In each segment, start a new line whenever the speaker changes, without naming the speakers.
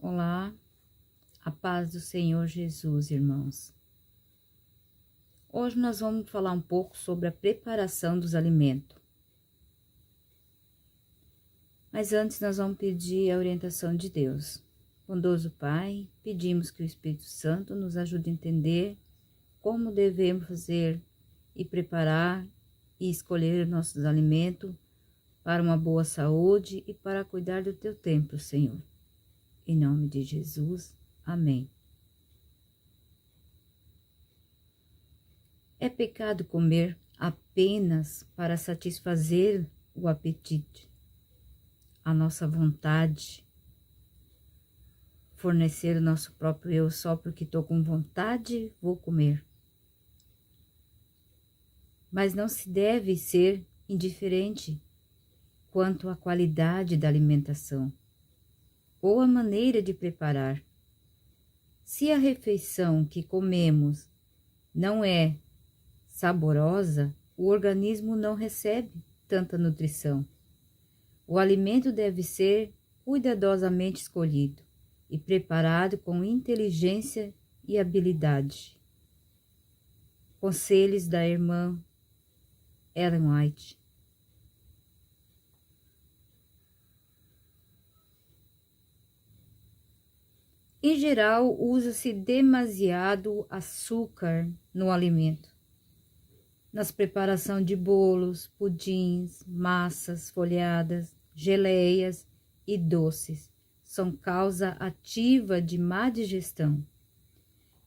Olá, a paz do Senhor Jesus, irmãos. Hoje nós vamos falar um pouco sobre a preparação dos alimentos. Mas antes nós vamos pedir a orientação de Deus. Bondoso Pai, pedimos que o Espírito Santo nos ajude a entender como devemos fazer e preparar e escolher nossos alimentos para uma boa saúde e para cuidar do Teu templo, Senhor. Em nome de Jesus, amém. É pecado comer apenas para satisfazer o apetite, a nossa vontade, fornecer o nosso próprio eu só porque estou com vontade, vou comer. Mas não se deve ser indiferente quanto à qualidade da alimentação ou a maneira de preparar. Se a refeição que comemos não é saborosa, o organismo não recebe tanta nutrição. O alimento deve ser cuidadosamente escolhido e preparado com inteligência e habilidade. Conselhos da irmã Ellen White. Em geral, usa-se demasiado açúcar no alimento. Nas preparação de bolos, pudins, massas folhadas, geleias e doces, são causa ativa de má digestão.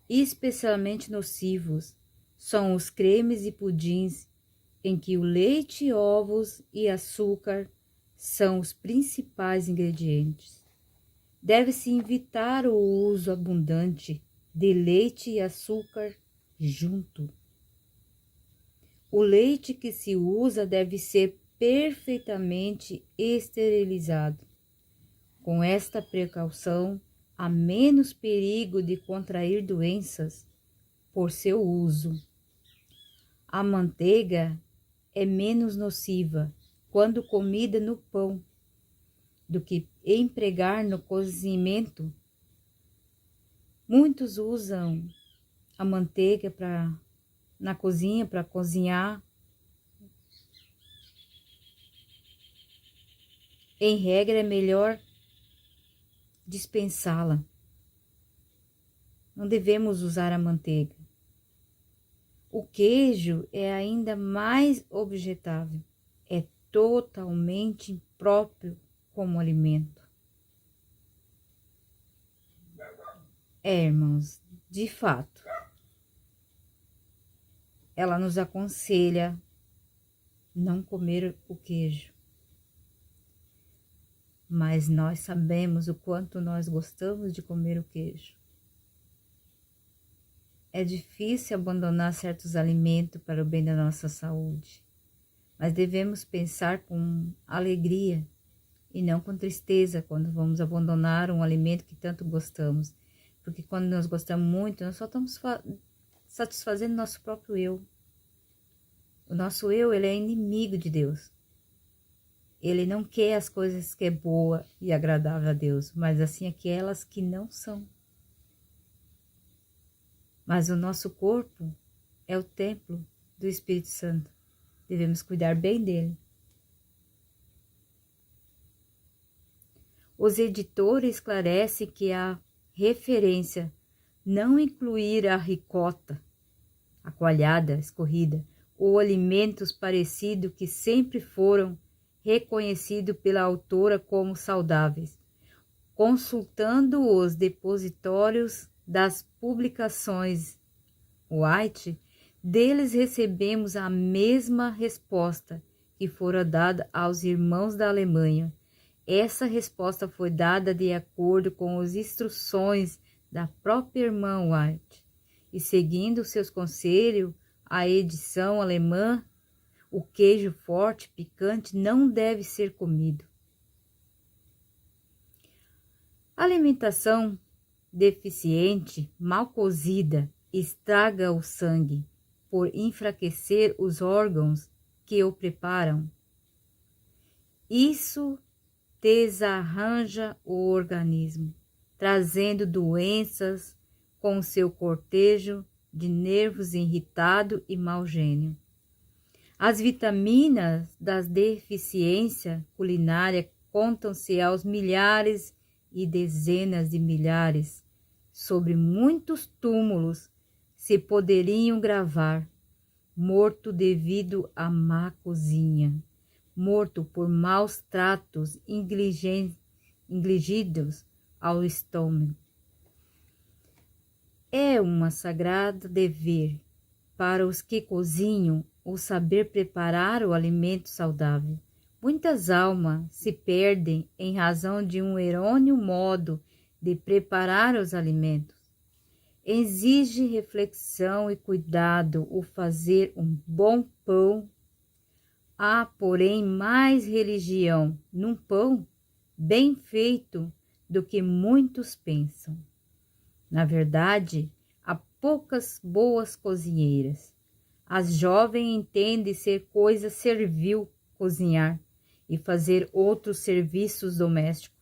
Especialmente nocivos são os cremes e pudins em que o leite, ovos e açúcar são os principais ingredientes. Deve-se evitar o uso abundante de leite e açúcar junto. O leite que se usa deve ser perfeitamente esterilizado. Com esta precaução, há menos perigo de contrair doenças por seu uso. A manteiga é menos nociva quando comida no pão do que empregar no cozimento. Muitos usam a manteiga na cozinha para cozinhar. Em regra, é melhor dispensá-la. Não devemos usar a manteiga. O queijo é ainda mais objetável. É totalmente impróprio como alimento. Irmãos, de fato, ela nos aconselha não comer o queijo. Mas nós sabemos o quanto nós gostamos de comer o queijo. É difícil abandonar certos alimentos para o bem da nossa saúde, mas devemos pensar com alegria e não com tristeza quando vamos abandonar um alimento que tanto gostamos, porque quando nós gostamos muito, nós só estamos satisfazendo nosso próprio eu. O nosso eu, ele é inimigo de Deus. Ele não quer as coisas que é boa e agradável a Deus, mas assim aquelas que não são. Mas o nosso corpo é o templo do Espírito Santo. Devemos cuidar bem dele. Os editores esclarecem que a referência não incluir a ricota, a coalhada escorrida, ou alimentos parecidos que sempre foram reconhecidos pela autora como saudáveis. Consultando os depositórios das publicações White, deles recebemos a mesma resposta que fora dada aos irmãos da Alemanha. Essa resposta foi dada de acordo com as instruções da própria irmã White, e seguindo seus conselhos, a edição alemã, o queijo forte, picante, não deve ser comido. A alimentação deficiente, mal cozida, estraga o sangue, por enfraquecer os órgãos que o preparam. Isso desarranja o organismo, trazendo doenças com seu cortejo de nervos irritado e mau gênio. As vitaminas da deficiência culinária contam-se aos milhares e dezenas de milhares. Sobre muitos túmulos se poderiam gravar: morto devido à má cozinha, morto por maus tratos infligidos ao estômago. É um sagrado dever para os que cozinham o saber preparar o alimento saudável. Muitas almas se perdem em razão de um errôneo modo de preparar os alimentos. Exige reflexão e cuidado o fazer um bom pão. Há, porém, mais religião num pão bem feito do que muitos pensam. Na verdade, há poucas boas cozinheiras. As jovens entendem ser coisa servil cozinhar e fazer outros serviços domésticos.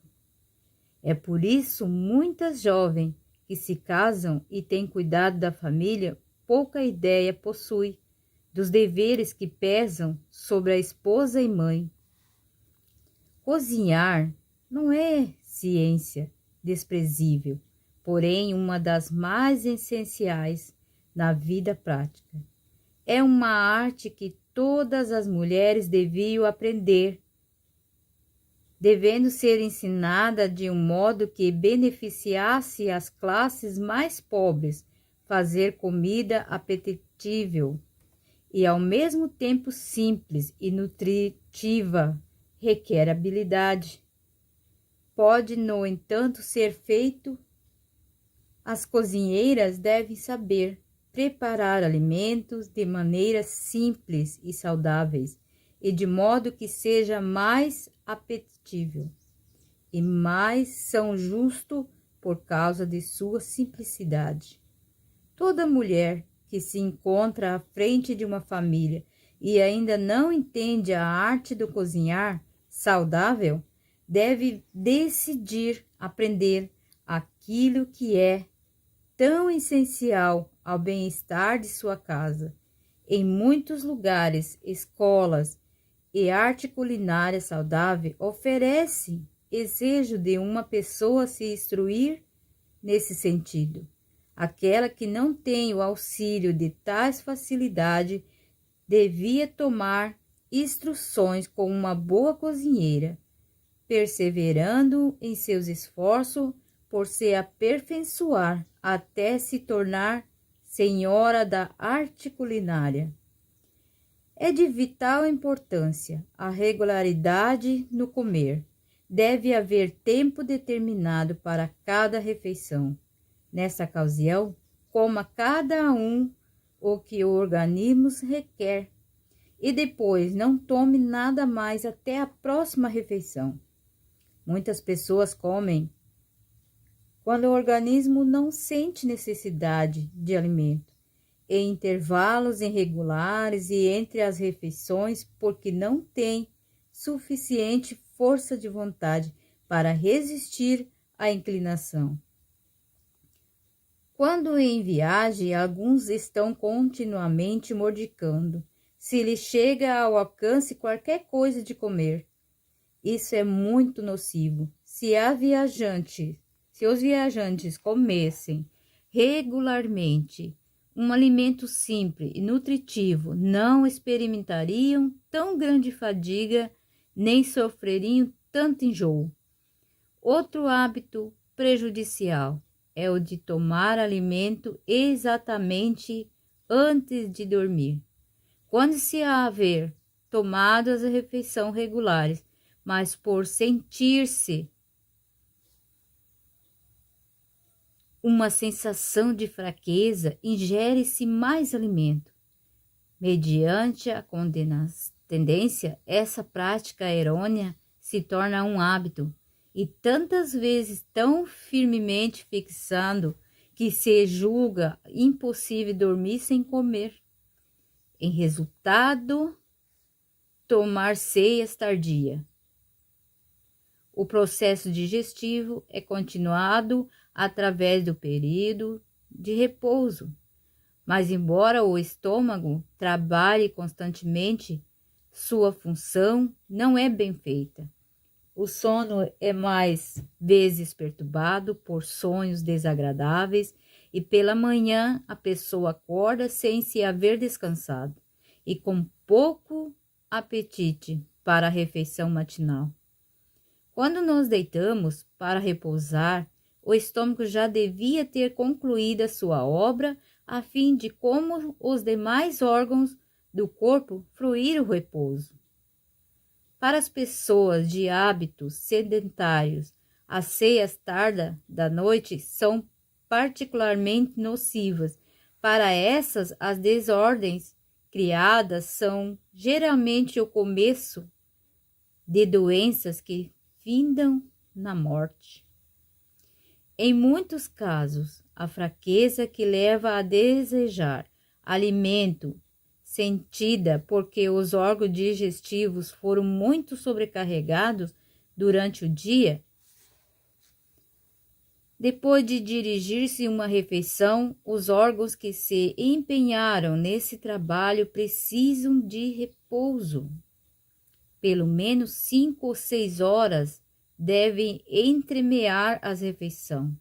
É por isso muitas jovens que se casam e têm cuidado da família pouca ideia possuem dos deveres que pesam sobre a esposa e mãe. Cozinhar não é ciência desprezível, porém uma das mais essenciais na vida prática. É uma arte que todas as mulheres deviam aprender, devendo ser ensinada de um modo que beneficiasse as classes mais pobres. Fazer comida apetecível e ao mesmo tempo simples e nutritiva requer habilidade. Pode, no entanto, ser feito. As cozinheiras devem saber preparar alimentos de maneira simples e saudáveis, e de modo que seja mais apetecível e mais são justo por causa de sua simplicidade. Toda mulher que se encontra à frente de uma família e ainda não entende a arte do cozinhar saudável, deve decidir aprender aquilo que é tão essencial ao bem-estar de sua casa. Em muitos lugares, escolas e arte culinária saudável oferecem desejo de uma pessoa se instruir nesse sentido. Aquela que não tem o auxílio de tais facilidades devia tomar instruções com uma boa cozinheira, perseverando em seus esforços por se aperfeiçoar até se tornar senhora da arte culinária. É de vital importância a regularidade no comer. Deve haver tempo determinado para cada refeição. Nessa ocasião, coma cada um o que o organismo requer e depois não tome nada mais até a próxima refeição. Muitas pessoas comem quando o organismo não sente necessidade de alimento, em intervalos irregulares e entre as refeições, porque não tem suficiente força de vontade para resistir à inclinação. Quando em viagem, alguns estão continuamente mordicando, se lhes chega ao alcance qualquer coisa de comer. Isso é muito nocivo. Se os viajantes comessem regularmente um alimento simples e nutritivo, não experimentariam tão grande fadiga, nem sofreriam tanto enjoo. Outro hábito prejudicial é o de tomar alimento exatamente antes de dormir. Quando se haver tomado as refeições regulares, mas por sentir-se uma sensação de fraqueza, ingere-se mais alimento. Mediante a tendência, essa prática errônea se torna um hábito, e tantas vezes tão firmemente fixado que se julga impossível dormir sem comer. Em resultado, tomar ceias tardia. O processo digestivo é continuado através do período de repouso. Mas, embora o estômago trabalhe constantemente, sua função não é bem feita. O sono é mais vezes perturbado por sonhos desagradáveis e pela manhã a pessoa acorda sem se haver descansado e com pouco apetite para a refeição matinal. Quando nos deitamos para repousar, o estômago já devia ter concluído a sua obra a fim de, como os demais órgãos do corpo, fruir o repouso. Para as pessoas de hábitos sedentários, as ceias tardas da noite são particularmente nocivas. Para essas, as desordens criadas são geralmente o começo de doenças que findam na morte. Em muitos casos, a fraqueza que leva a desejar alimento sentida porque os órgãos digestivos foram muito sobrecarregados durante o dia. Depois de dirigir-se uma refeição, os órgãos que se empenharam nesse trabalho precisam de repouso. Pelo menos 5 ou 6 horas devem entremear as refeições.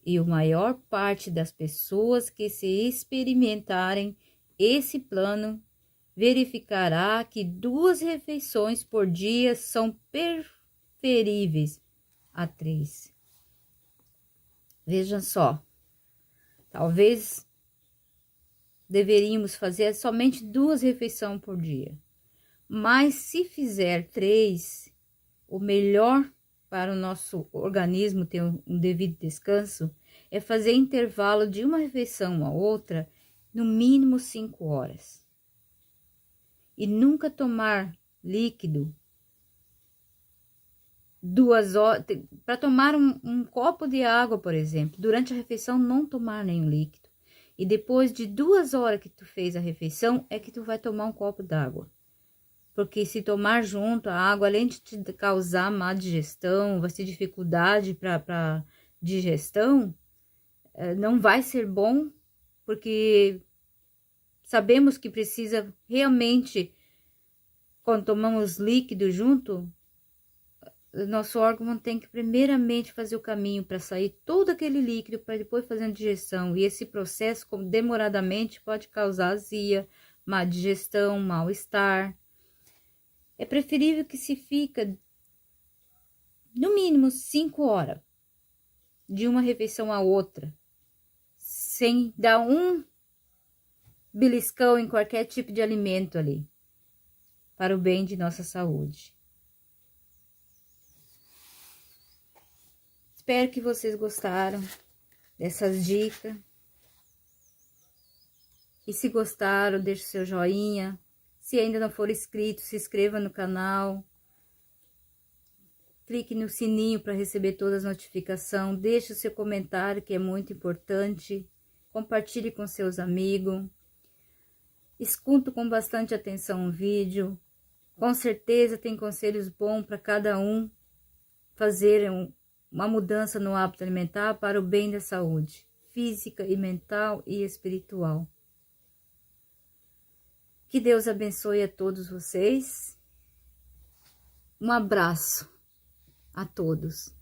E a maior parte das pessoas que se experimentarem esse plano verificará que 2 refeições por dia são preferíveis a 3. Vejam só, talvez deveríamos fazer somente 2 refeições por dia. Mas se fizer 3, o melhor para o nosso organismo ter um devido descanso é fazer intervalo de uma refeição a outra, no mínimo 5 horas. E nunca tomar líquido 2 horas. Para tomar um copo de água, por exemplo, durante a refeição, não tomar nenhum líquido. E depois de 2 horas que tu fez a refeição, é que tu vai tomar um copo d'água. Porque se tomar junto a água, além de te causar má digestão, vai ter dificuldade para digestão, não vai ser bom, porque sabemos que precisa realmente, quando tomamos líquido junto, nosso órgão tem que primeiramente fazer o caminho para sair todo aquele líquido, para depois fazer a digestão. E esse processo, demoradamente, pode causar azia, má digestão, mal-estar. É preferível que se fica no mínimo 5 horas de uma refeição a outra, sem dar um beliscão em qualquer tipo de alimento ali, para o bem de nossa saúde. Espero que vocês gostaram dessas dicas. E se gostaram, deixe seu joinha. Se ainda não for inscrito, se inscreva no canal. Clique no sininho para receber todas as notificações. Deixe o seu comentário, que é muito importante. Compartilhe com seus amigos. Escuto com bastante atenção o vídeo. Com certeza tem conselhos bons para cada um fazer uma mudança no hábito alimentar para o bem da saúde física e mental e espiritual. Que Deus abençoe a todos vocês. Um abraço a todos.